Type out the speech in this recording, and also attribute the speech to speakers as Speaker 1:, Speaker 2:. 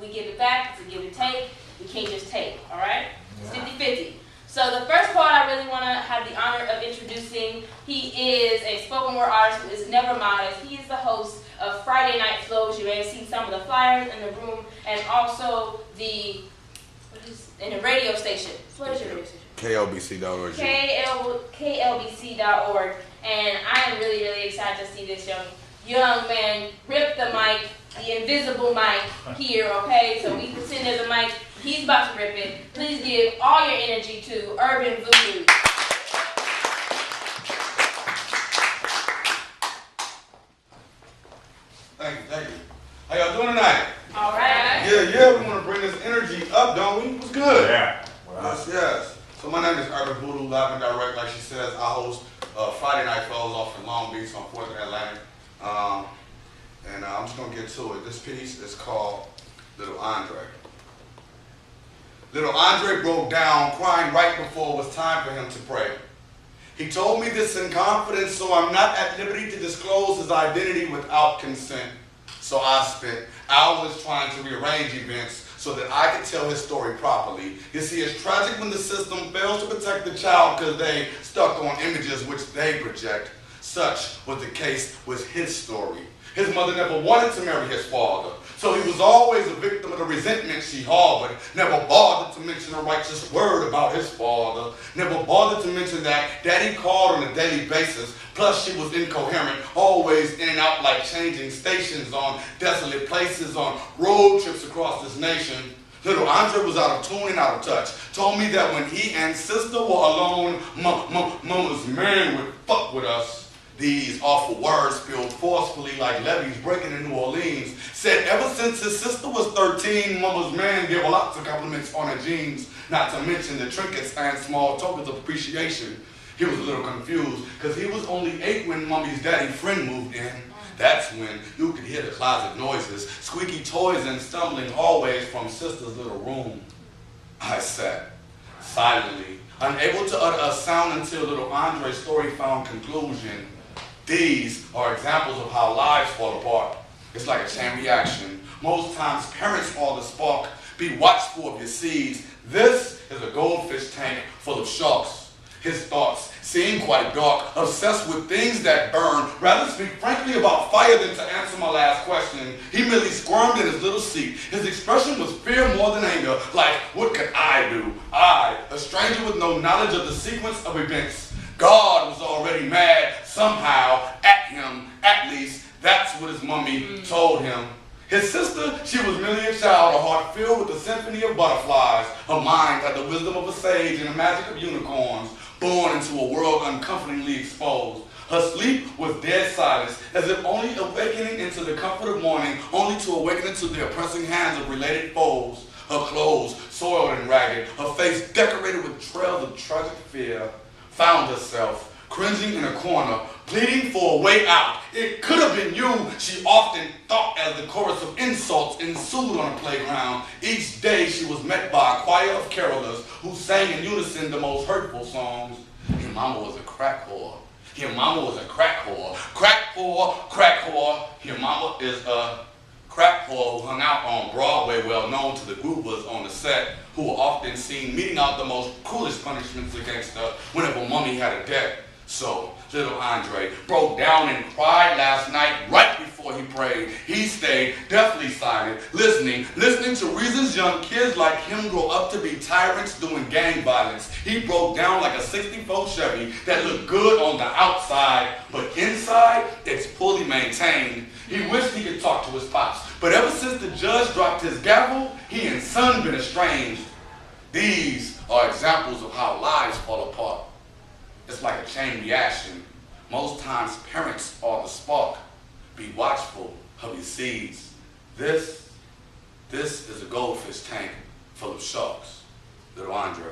Speaker 1: we give it back, it's a give and take. We can't just take, all right? It's 50-50. So the first part I really want to have the honor of introducing, he is a spoken word artist who is never modest. He is the host of Friday Night Flows. You may have seen some of the flyers in the room, and also the radio station. What is your radio station?
Speaker 2: KLBC.org.
Speaker 1: KLBC.org. And I am really, really excited to see this young man rip the mic, the invisible mic here, okay? So we can send there's a mic. He's about to rip it. Please give all your energy to UrbanVoodoo.
Speaker 2: Thank you. How y'all doing tonight?
Speaker 1: All right.
Speaker 2: Yeah, we want to bring this energy up, don't we? What's good?
Speaker 3: Yeah.
Speaker 2: Yes. So my name is UrbanVoodoo, live and direct, like she says. I host Friday Night Flows off in Long Beach on 4th and Atlantic. And I'm just going to get to it. This piece is called Little Andre. Little Andre broke down, crying right before it was time for him to pray. He told me this in confidence, so I'm not at liberty to disclose his identity without consent. So I spent hours trying to rearrange events so that I could tell his story properly. You see, it's tragic when the system fails to protect the child because they stuck on images which they project. Such was the case with his story. His mother never wanted to marry his father, so he was always a victim of the resentment she harbored. Never bothered to mention a righteous word about his father. Never bothered to mention that Daddy called on a daily basis. Plus, she was incoherent, always in and out like changing stations on desolate places, on road trips across this nation. Little Andre was out of tune and out of touch. Told me that when he and sister were alone, mama's man would fuck with us. These awful words spilled forcefully like levees breaking in New Orleans. Said ever since his sister was 13, mama's man gave her lots of compliments on her jeans, not to mention the trinkets and small tokens of appreciation. He was a little confused because he was only 8 when mommy's daddy friend moved in. That's when you could hear the closet noises, squeaky toys and stumbling hallways from sister's little room. I sat silently, unable to utter a sound until little Andre's story found conclusion. These are examples of how lives fall apart. It's like a chain reaction. Most times parents are the spark. Be watchful of your seeds. This is a goldfish tank full of sharks. His thoughts seem quite dark, obsessed with things that burn. Rather speak frankly about fire than to answer my last question. He merely squirmed in his little seat. His expression was fear more than anger, like, what could I do? I, a stranger with no knowledge of the sequence of events. God was already mad somehow at him, at least that's what his mummy told him. His sister, she was merely a child, a heart filled with the symphony of butterflies. Her mind had the wisdom of a sage and the magic of unicorns, born into a world uncomfortingly exposed. Her sleep was dead silence, as if only awakening into the comfort of morning, only to awaken into the oppressing hands of related foes. Her clothes, soiled and ragged, her face decorated with trails of tragic fear, found herself cringing in a corner, pleading for a way out. It could have been you, she often thought as the chorus of insults ensued on the playground. Each day she was met by a choir of carolers who sang in unison the most hurtful songs. Your mama was a crack whore. Your mama was a crack whore. Crack whore, crack whore. Your mama is a crack whore who hung out on Broadway, well known to the groovers on the set, who were often seen meting out the most cruelest punishments against her whenever mommy had a debt. So, little Andre broke down and cried last night right before he prayed. He stayed deathly silent, listening to reasons young kids like him grow up to be tyrants doing gang violence. He broke down like a 64 Chevy that looked good on the outside, but inside, it's poorly maintained. He wished he could talk to his pops, but ever since the judge dropped his gavel, he and son been estranged. These are examples of how lives fall apart. It's like a chain reaction. Most times parents are the spark. Be watchful of your seeds. This is a goldfish tank full of sharks. Little Andre.